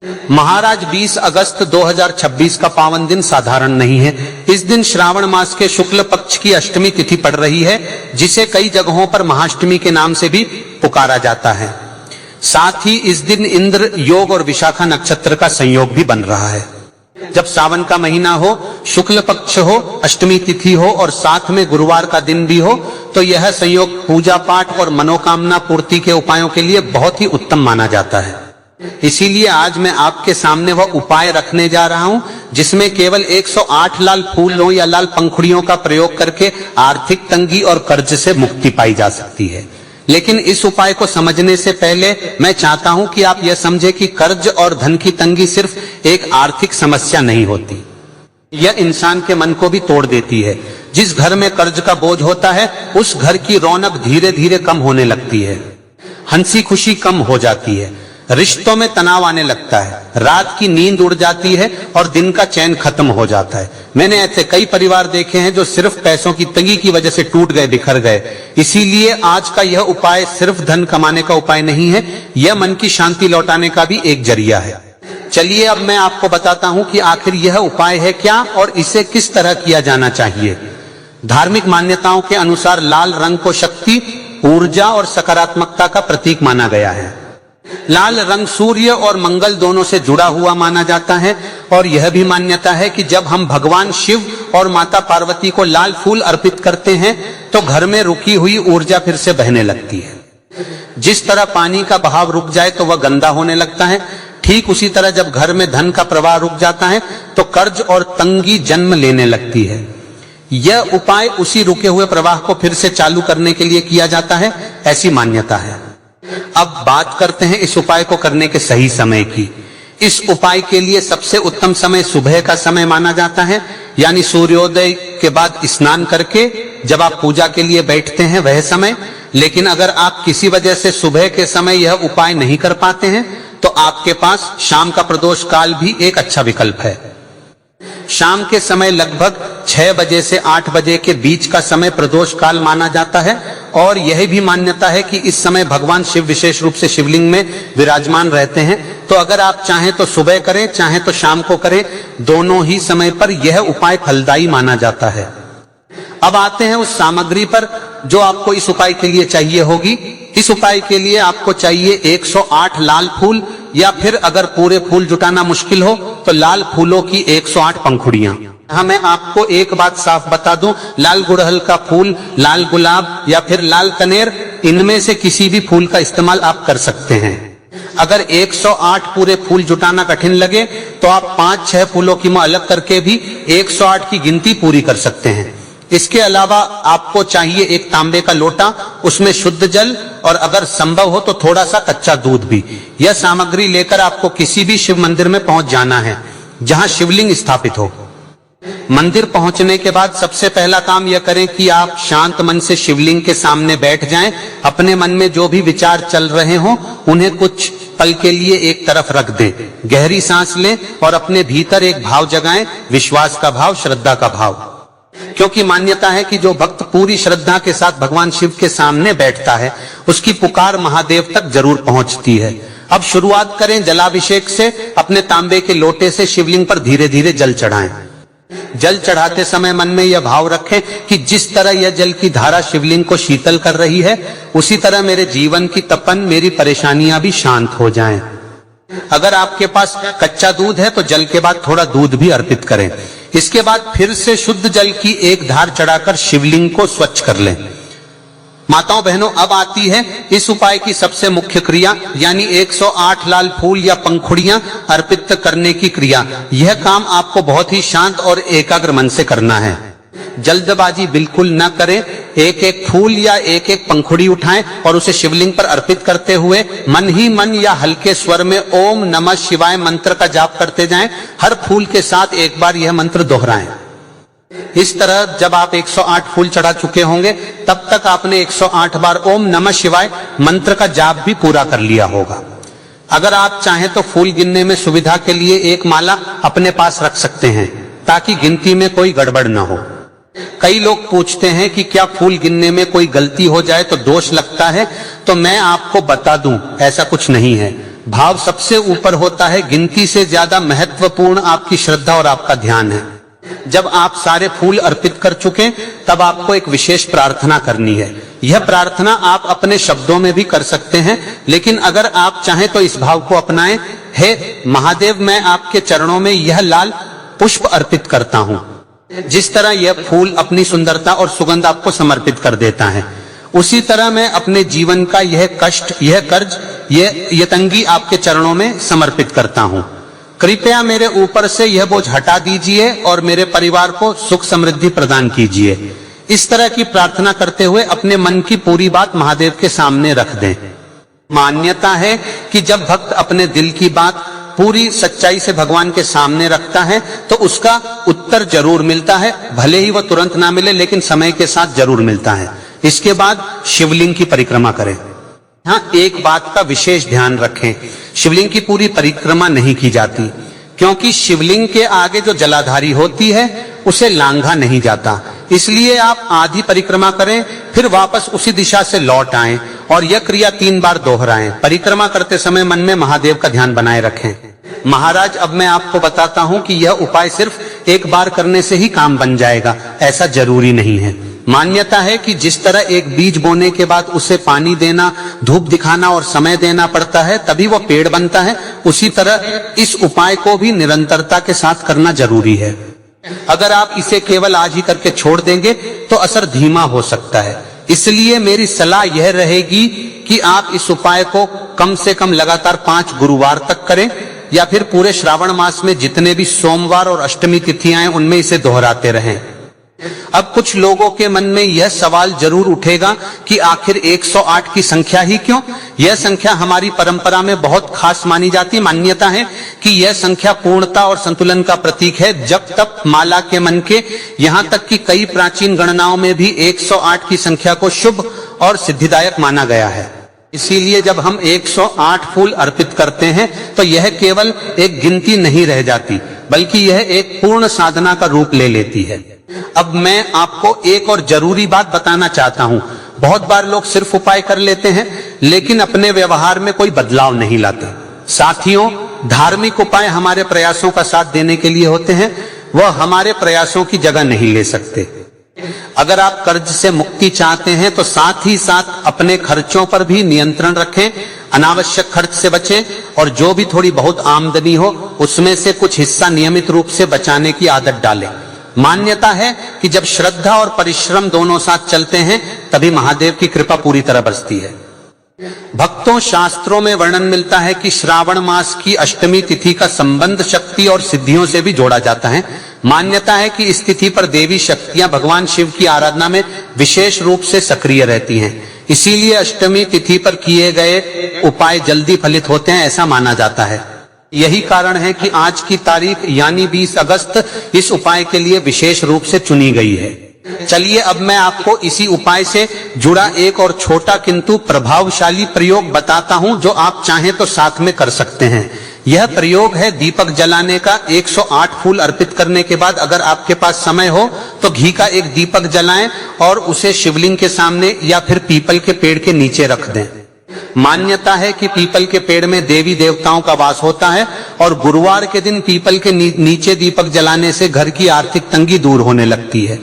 महाराज 20 अगस्त 2026 का पावन दिन साधारण नहीं है। इस दिन श्रावण मास के शुक्ल पक्ष की अष्टमी तिथि पड़ रही है, जिसे कई जगहों पर महाअष्टमी के नाम से भी पुकारा जाता है। साथ ही इस दिन इंद्र योग और विशाखा नक्षत्र का संयोग भी बन रहा है। जब सावन का महीना हो, शुक्ल पक्ष हो, अष्टमी तिथि हो और साथ में गुरुवार का दिन भी हो, तो यह संयोग पूजा पाठ और मनोकामना पूर्ति के उपायों के लिए बहुत ही उत्तम माना जाता है। इसीलिए आज मैं आपके सामने वह उपाय रखने जा रहा हूं, जिसमें केवल 108 लाल फूलों या लाल पंखुड़ियों का प्रयोग करके आर्थिक तंगी और कर्ज से मुक्ति पाई जा सकती है। लेकिन इस उपाय को समझने से पहले मैं चाहता हूं कि आप यह समझें कि कर्ज और धन की तंगी सिर्फ एक आर्थिक समस्या नहीं होती, यह इंसान के मन को भी तोड़ देती है। जिस घर में कर्ज का बोझ होता है, उस घर की रौनक धीरे धीरे कम होने लगती है, हंसी खुशी कम हो जाती है, रिश्तों में तनाव आने लगता है, रात की नींद उड़ जाती है और दिन का चैन खत्म हो जाता है। मैंने ऐसे कई परिवार देखे हैं जो सिर्फ पैसों की तंगी की वजह से टूट गए, बिखर गए। इसीलिए आज का यह उपाय सिर्फ धन कमाने का उपाय नहीं है, यह मन की शांति लौटाने का भी एक जरिया है। चलिए अब मैं आपको बताता हूं कि आखिर यह उपाय है क्या और इसे किस तरह किया जाना चाहिए। धार्मिक मान्यताओं के अनुसार लाल रंग को शक्ति, ऊर्जा और सकारात्मकता का प्रतीक माना गया है। लाल रंग सूर्य और मंगल दोनों से जुड़ा हुआ माना जाता है और यह भी मान्यता है कि जब हम भगवान शिव और माता पार्वती को लाल फूल अर्पित करते हैं तो घर में रुकी हुई ऊर्जा फिर से बहने लगती है। जिस तरह पानी का बहाव रुक जाए तो वह गंदा होने लगता है, ठीक उसी तरह जब घर में धन का प्रवाह रुक जाता है तो कर्ज और तंगी जन्म लेने लगती है। यह उपाय उसी रुके हुए प्रवाह को फिर से चालू करने के लिए किया जाता है, ऐसी मान्यता है। अब बात करते हैं इस उपाय को करने के सही समय की। इस उपाय के लिए सबसे उत्तम समय सुबह का समय माना जाता है, यानी सूर्योदय के बाद स्नान करके जब आप पूजा के लिए बैठते हैं वह समय। लेकिन अगर आप किसी वजह से सुबह के समय यह उपाय नहीं कर पाते हैं तो आपके पास शाम का प्रदोष काल भी एक अच्छा विकल्प है। शाम के समय लगभग 6 बजे से 8 बजे के बीच का समय प्रदोष काल माना जाता है और यह भी मान्यता है कि इस समय भगवान शिव विशेष रूप से शिवलिंग में विराजमान रहते हैं। तो अगर आप चाहें तो सुबह करें, चाहें तो शाम को करें, दोनों ही समय पर यह उपाय फलदायी माना जाता है। अब आते हैं उस सामग्री पर जो आपको इस उपाय के लिए चाहिए होगी। इस उपाय के लिए आपको चाहिए 108 लाल फूल, या फिर अगर पूरे फूल जुटाना मुश्किल हो तो लाल फूलों की 108 पंखुड़ियां। हाँ, मैं आपको एक बात साफ बता दूं, लाल गुड़हल का फूल, लाल गुलाब या फिर लाल कनेर, इनमें से किसी भी फूल का इस्तेमाल आप कर सकते हैं। अगर 108 पूरे फूल जुटाना कठिन लगे तो आप 5-6 फूलों की अलग करके भी 108 की गिनती पूरी कर सकते हैं। इसके अलावा आपको चाहिए एक तांबे का लोटा, उसमें शुद्ध जल और अगर संभव हो तो थोड़ा सा कच्चा दूध भी। यह सामग्री लेकर आपको किसी भी शिव मंदिर में पहुंच जाना है जहां शिवलिंग स्थापित हो। मंदिर पहुंचने के बाद सबसे पहला काम यह करें कि आप शांत मन से शिवलिंग के सामने बैठ जाएं। अपने मन में जो भी विचार चल रहे हों उन्हें कुछ पल के लिए एक तरफ रख दें, गहरी सांस लें और अपने भीतर एक भाव जगाएं, विश्वास का भाव, श्रद्धा का भाव। क्योंकि मान्यता है कि जो भक्त पूरी श्रद्धा के साथ भगवान शिव के सामने बैठता है उसकी पुकार महादेव तक जरूर पहुंचती है। अब शुरुआत करें जलाभिषेक से। अपने तांबे के लोटे से शिवलिंग पर धीरे धीरे जल चढ़ाएं। जल चढ़ाते समय मन में यह भाव रखें कि जिस तरह यह जल की धारा शिवलिंग को शीतल कर रही है, उसी तरह मेरे जीवन की तपन, मेरी परेशानियां भी शांत हो जाएं। अगर आपके पास कच्चा दूध है तो जल के बाद थोड़ा दूध भी अर्पित करें। इसके बाद फिर से शुद्ध जल की एक धार चढ़ाकर शिवलिंग को स्वच्छ कर लें। माताओं बहनों, अब आती है इस उपाय की सबसे मुख्य क्रिया, यानी 108 लाल फूल या पंखुड़ियां अर्पित करने की क्रिया। यह काम आपको बहुत ही शांत और एकाग्र मन से करना है। जल्दबाजी बिल्कुल न करें। एक एक फूल या एक एक पंखुड़ी उठाएं और उसे शिवलिंग पर अर्पित करते हुए मन ही मन या हल्के स्वर में ओम नमः शिवाय मंत्र का जाप करते जाएं। हर फूल के साथ एक बार यह मंत्र दोहराएं। इस तरह जब आप 108 फूल चढ़ा चुके होंगे तब तक आपने 108 बार ओम नमः शिवाय मंत्र का जाप भी पूरा कर लिया होगा। अगर आप चाहें तो फूल गिनने में सुविधा के लिए एक माला अपने पास रख सकते हैं ताकि गिनती में कोई गड़बड़ न हो। कई लोग पूछते हैं कि क्या फूल गिनने में कोई गलती हो जाए तो दोष लगता है, तो मैं आपको बता दूं ऐसा कुछ नहीं है। भाव सबसे ऊपर होता है, गिनती से ज्यादा महत्वपूर्ण आपकी श्रद्धा और आपका ध्यान है। जब आप सारे फूल अर्पित कर चुके, तब आपको एक विशेष प्रार्थना करनी है। यह प्रार्थना आप अपने शब्दों में भी कर सकते हैं, लेकिन अगर आप चाहें तो इस भाव को अपनाएं। हे महादेव, मैं आपके चरणों में यह लाल पुष्प अर्पित करता हूं। जिस तरह यह फूल अपनी सुंदरता और सुगंध आपको समर्पित कर देता है, उसी तरह मैं अपने जीवन का यह कष्ट, यह कर्ज, यह तंगी आपके चरणों में समर्पित करता हूं। कृपया मेरे ऊपर से यह बोझ हटा दीजिए और मेरे परिवार को सुख समृद्धि प्रदान कीजिए। इस तरह की प्रार्थना करते हुए अपने मन की पूरी बात महादेव के सामने रख दें। मान्यता है कि जब भक्त अपने दिल की बात पूरी सच्चाई से भगवान के सामने रखता है तो उसका उत्तर जरूर मिलता है। भले ही वह तुरंत ना मिले, लेकिन समय के साथ जरूर मिलता है। इसके बाद शिवलिंग की परिक्रमा करें। हाँ, एक बात का विशेष ध्यान रखें, शिवलिंग की पूरी परिक्रमा नहीं की जाती, क्योंकि शिवलिंग के आगे जो जलाधारी होती है उसे लांघा नहीं जाता। इसलिए आप आधी परिक्रमा करें, फिर वापस उसी दिशा से लौट आएं और यह क्रिया 3 बार दोहराएं। परिक्रमा करते समय मन में महादेव का ध्यान बनाए रखें। महाराज, अब मैं आपको बताता हूं कि यह उपाय सिर्फ एक बार करने से ही काम बन जाएगा, ऐसा जरूरी नहीं है। मान्यता है कि जिस तरह एक बीज बोने के बाद उसे पानी देना, धूप दिखाना और समय देना पड़ता है, तभी वो पेड़ बनता है, उसी तरह इस उपाय को भी निरंतरता के साथ करना जरूरी है। अगर आप इसे केवल आज ही करके छोड़ देंगे तो असर धीमा हो सकता है। इसलिए मेरी सलाह यह रहेगी कि आप इस उपाय को कम से कम लगातार 5 गुरुवार तक करें, या फिर पूरे श्रावण मास में जितने भी सोमवार और अष्टमी तिथियां हैं उनमें इसे दोहराते रहें। अब कुछ लोगों के मन में यह सवाल जरूर उठेगा कि आखिर 108 की संख्या ही क्यों? यह संख्या हमारी परंपरा में बहुत खास मानी जाती। मान्यता है कि यह संख्या पूर्णता और संतुलन का प्रतीक है। जब तक माला के मन के, यहाँ तक कि कई प्राचीन गणनाओं में भी 108 की संख्या को शुभ और सिद्धिदायक माना गया है। इसीलिए जब हम 108 फूल अर्पित करते हैं तो यह केवल एक गिनती नहीं रह जाती, बल्कि यह एक पूर्ण साधना का रूप ले लेती है। अब मैं आपको एक और जरूरी बात बताना चाहता हूं। बहुत बार लोग सिर्फ उपाय कर लेते हैं, लेकिन अपने व्यवहार में कोई बदलाव नहीं लाते। साथियों, धार्मिक उपाय हमारे प्रयासों का साथ देने के लिए होते हैं, वह हमारे प्रयासों की जगह नहीं ले सकते। अगर आप कर्ज से मुक्ति चाहते हैं तो साथ ही साथ अपने खर्चों पर भी नियंत्रण रखें, अनावश्यक खर्च से बचें और जो भी थोड़ी बहुत आमदनी हो उसमें से कुछ हिस्सा नियमित रूप से बचाने की आदत डालें। मान्यता है कि जब श्रद्धा और परिश्रम दोनों साथ चलते हैं तभी महादेव की कृपा पूरी तरह बरसती है। भक्तों, शास्त्रों में वर्णन मिलता है कि श्रावण मास की अष्टमी तिथि का संबंध शक्ति और सिद्धियों से भी जोड़ा जाता है। मान्यता है कि इस तिथि पर देवी शक्तियां भगवान शिव की आराधना में विशेष रूप से सक्रिय रहती हैं। इसीलिए अष्टमी तिथि पर किए गए उपाय जल्दी फलित होते हैं, ऐसा माना जाता है। यही कारण है कि आज की तारीख यानी 20 अगस्त इस उपाय के लिए विशेष रूप से चुनी गई है। चलिए अब मैं आपको इसी उपाय से जुड़ा एक और छोटा किंतु प्रभावशाली प्रयोग बताता हूं, जो आप चाहें तो साथ में कर सकते हैं। यह प्रयोग है दीपक जलाने का। 108 फूल अर्पित करने के बाद अगर आपके पास समय हो तो घी का एक दीपक जलाएं और उसे शिवलिंग के सामने या फिर पीपल के पेड़ के नीचे रख दें। मान्यता है कि पीपल के पेड़ में देवी देवताओं का वास होता है और गुरुवार के दिन पीपल के नीचे दीपक जलाने से घर की आर्थिक तंगी दूर होने लगती है।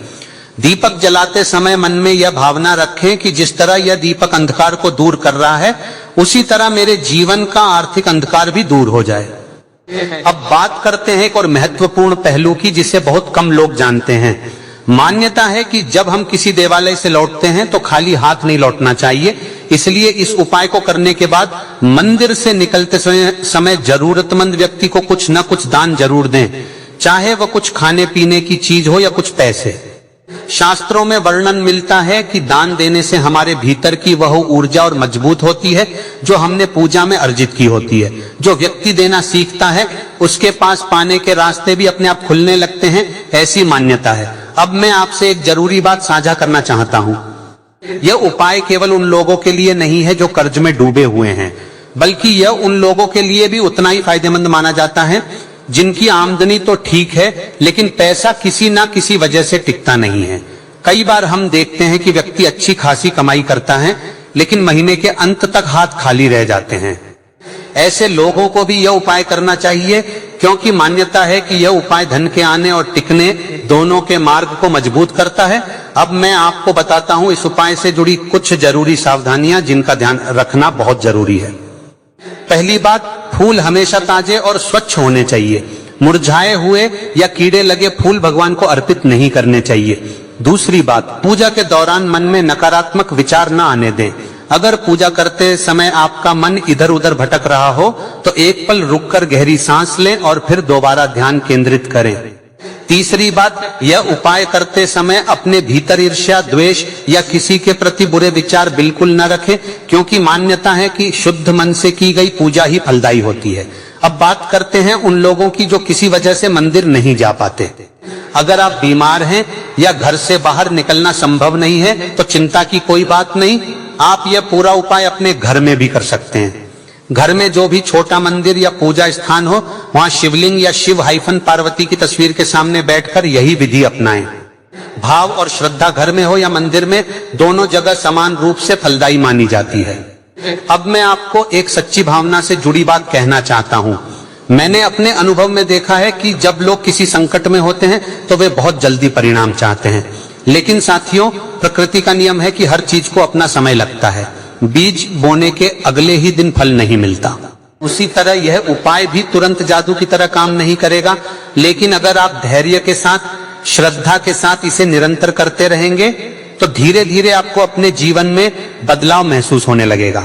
दीपक जलाते समय मन में यह भावना रखें कि जिस तरह यह दीपक अंधकार को दूर कर रहा है, उसी तरह मेरे जीवन का आर्थिक अंधकार भी दूर हो जाए। अब बात करते हैं एक और महत्वपूर्ण पहलू की, जिसे बहुत कम लोग जानते हैं। मान्यता है कि जब हम किसी देवालय से लौटते हैं तो खाली हाथ नहीं लौटना चाहिए। इसलिए इस उपाय को करने के बाद मंदिर से निकलते समय जरूरतमंद व्यक्ति को कुछ न कुछ दान जरूर दें, चाहे वह कुछ खाने पीने की चीज हो या कुछ पैसे। शास्त्रों में वर्णन मिलता है कि दान देने से हमारे भीतर की वह ऊर्जा और मजबूत होती है जो हमने पूजा में अर्जित की होती है। जो व्यक्ति देना सीखता है उसके पास पाने के रास्ते भी अपने आप खुलने लगते हैं, ऐसी मान्यता है। अब मैं आपसे एक जरूरी बात साझा करना चाहता हूं। यह उपाय केवल उन लोगों के लिए नहीं है जो कर्ज में डूबे हुए हैं, बल्कि यह उन लोगों के लिए भी उतना ही फायदेमंद माना जाता है जिनकी आमदनी तो ठीक है, लेकिन पैसा किसी ना किसी वजह से टिकता नहीं है। कई बार हम देखते हैं कि व्यक्ति अच्छी खासी कमाई करता है, लेकिन महीने के अंत तक हाथ खाली रह जाते हैं। ऐसे लोगों को भी यह उपाय करना चाहिए, क्योंकि मान्यता है कि यह उपाय धन के आने और टिकने दोनों के मार्ग को मजबूत करता है। अब मैं आपको बताता हूं इस उपाय से जुड़ी कुछ जरूरी सावधानियां जिनका ध्यान रखना बहुत जरूरी है। पहली बात, फूल हमेशा ताजे और स्वच्छ होने चाहिए। मुरझाए हुए या कीड़े लगे फूल भगवान को अर्पित नहीं करने चाहिए। दूसरी बात, पूजा के दौरान मन में नकारात्मक विचार न आने दें। अगर पूजा करते समय आपका मन इधर उधर भटक रहा हो तो एक पल रुककर गहरी सांस लें और फिर दोबारा ध्यान केंद्रित करें। तीसरी बात, यह उपाय करते समय अपने भीतर ईर्ष्या, द्वेष या किसी के प्रति बुरे विचार बिल्कुल न रखें, क्योंकि मान्यता है कि शुद्ध मन से की गई पूजा ही फलदायी होती है। अब बात करते हैं उन लोगों की जो किसी वजह से मंदिर नहीं जा पाते। अगर आप बीमार हैं या घर से बाहर निकलना संभव नहीं है तो चिंता की कोई बात नहीं, आप यह पूरा उपाय अपने घर में भी कर सकते हैं। घर में जो भी छोटा मंदिर या पूजा स्थान हो, वहां शिवलिंग या शिव - पार्वती की तस्वीर के सामने बैठकर यही विधि अपनाएं। भाव और श्रद्धा घर में हो या मंदिर में, दोनों जगह समान रूप से फलदायी मानी जाती है। अब मैं आपको एक सच्ची भावना से जुड़ी बात कहना चाहता हूं। मैंने अपने अनुभव में देखा है कि जब लोग किसी संकट में होते हैं तो वे बहुत जल्दी परिणाम चाहते हैं, लेकिन साथियों, प्रकृति का नियम है कि हर चीज को अपना समय लगता है। बीज बोने के अगले ही दिन फल नहीं मिलता। उसी तरह यह उपाय भी तुरंत जादू की तरह काम नहीं करेगा, लेकिन अगर आप धैर्य के साथ, श्रद्धा के साथ इसे निरंतर करते रहेंगे तो धीरे धीरे आपको अपने जीवन में बदलाव महसूस होने लगेगा।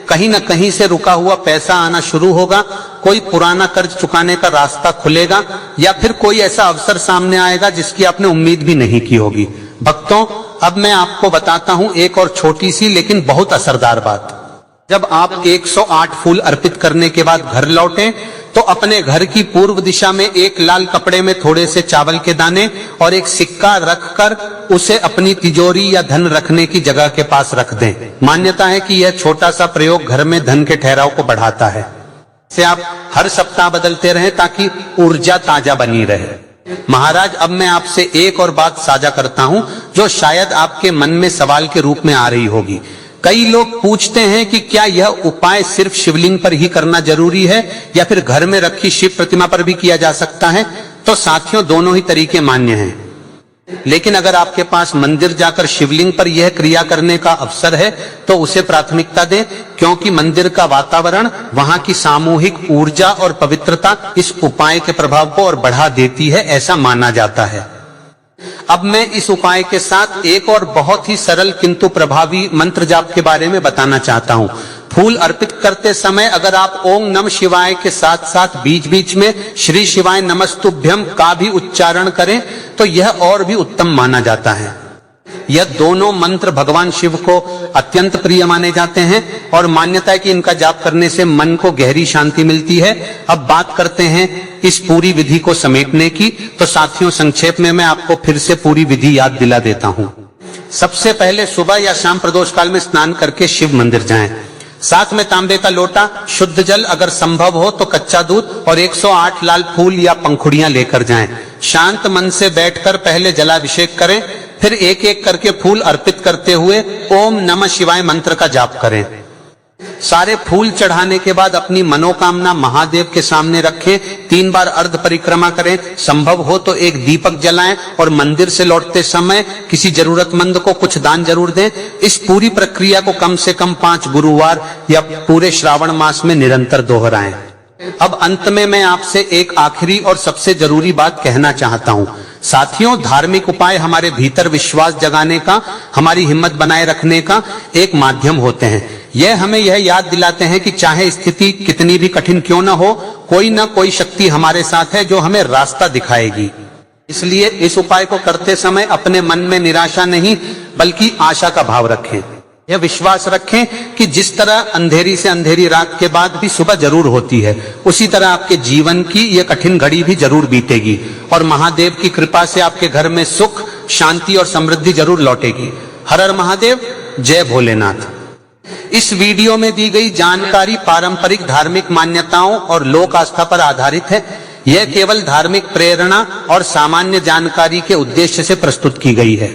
कहीं न कहीं से रुका हुआ पैसा आना शुरू होगा, कोई पुराना कर्ज चुकाने का रास्ता खुलेगा या फिर कोई ऐसा अवसर सामने आएगा जिसकी आपने उम्मीद भी नहीं की होगी। भक्तों, अब मैं आपको बताता हूं एक और छोटी सी लेकिन बहुत असरदार बात। जब आप 108 फूल अर्पित करने के बाद घर लौटें तो अपने घर की पूर्व दिशा में एक लाल कपड़े में थोड़े से चावल के दाने और एक सिक्का रखकर उसे अपनी तिजोरी या धन रखने की जगह के पास रख दें। मान्यता है कि यह छोटा सा प्रयोग घर में धन के ठहराव को बढ़ाता है। इसे आप हर सप्ताह बदलते रहें ताकि ऊर्जा ताजा बनी रहे। महाराज, अब मैं आपसे एक और बात साझा करता हूं जो शायद आपके मन में सवाल के रूप में आ रही होगी। कई लोग पूछते हैं कि क्या यह उपाय सिर्फ शिवलिंग पर ही करना जरूरी है या फिर घर में रखी शिव प्रतिमा पर भी किया जा सकता है? तो साथियों, दोनों ही तरीके मान्य हैं, लेकिन अगर आपके पास मंदिर जाकर शिवलिंग पर यह क्रिया करने का अवसर है तो उसे प्राथमिकता दें, क्योंकि मंदिर का वातावरण, वहां की सामूहिक ऊर्जा और पवित्रता इस उपाय के प्रभाव को और बढ़ा देती है, ऐसा माना जाता है। अब मैं इस उपाय के साथ एक और बहुत ही सरल किंतु प्रभावी मंत्र जाप के बारे में बताना चाहता हूं। फूल अर्पित करते समय अगर आप ओम नमः शिवाय के साथ साथ बीच बीच में श्री शिवाय नमस्तुभ्यम का भी उच्चारण करें तो यह और भी उत्तम माना जाता है। यह दोनों मंत्र भगवान शिव को अत्यंत प्रिय माने जाते हैं और मान्यता है कि इनका जाप करने से मन को गहरी शांति मिलती है। अब बात करते हैं इस पूरी विधि को समेटने की। तो साथियों, संक्षेप में मैं आपको फिर से पूरी विधि याद दिला देता हूं। सबसे पहले सुबह या शाम प्रदोष काल में स्नान करके शिव मंदिर जाएं। साथ में तांबे का लोटा, शुद्ध जल, अगर संभव हो तो कच्चा दूध और 108 लाल फूल या पंखुड़ियां लेकर जाएं। शांत मन से बैठकर पहले जलाभिषेक करें, फिर एक एक करके फूल अर्पित करते हुए ओम नमः शिवाय मंत्र का जाप करें। सारे फूल चढ़ाने के बाद अपनी मनोकामना महादेव के सामने रखें। 3 बार अर्ध परिक्रमा करें। संभव हो तो एक दीपक जलाएं और मंदिर से लौटते समय किसी जरूरतमंद को कुछ दान जरूर दें। इस पूरी प्रक्रिया को कम से कम 5 गुरुवार या पूरे श्रावण मास में निरंतर दोहराएं। अब अंत में मैं आपसे एक आखिरी और सबसे जरूरी बात कहना चाहता हूं। साथियों, धार्मिक उपाय हमारे भीतर विश्वास जगाने का, हमारी हिम्मत बनाए रखने का एक माध्यम होते हैं। यह हमें यह याद दिलाते हैं कि चाहे स्थिति कितनी भी कठिन क्यों न हो, कोई न कोई शक्ति हमारे साथ है जो हमें रास्ता दिखाएगी। इसलिए इस उपाय को करते समय अपने मन में निराशा नहीं बल्कि आशा का भाव रखें। यह विश्वास रखें कि जिस तरह अंधेरी से अंधेरी रात के बाद भी सुबह जरूर होती है, उसी तरह आपके जीवन की यह कठिन घड़ी भी जरूर बीतेगी और महादेव की कृपा से आपके घर में सुख, शांति और समृद्धि जरूर लौटेगी। हर हर महादेव, जय भोलेनाथ। इस वीडियो में दी गई जानकारी पारंपरिक धार्मिक मान्यताओं और लोक आस्था पर आधारित है। यह केवल धार्मिक प्रेरणा और सामान्य जानकारी के उद्देश्य से प्रस्तुत की गई है।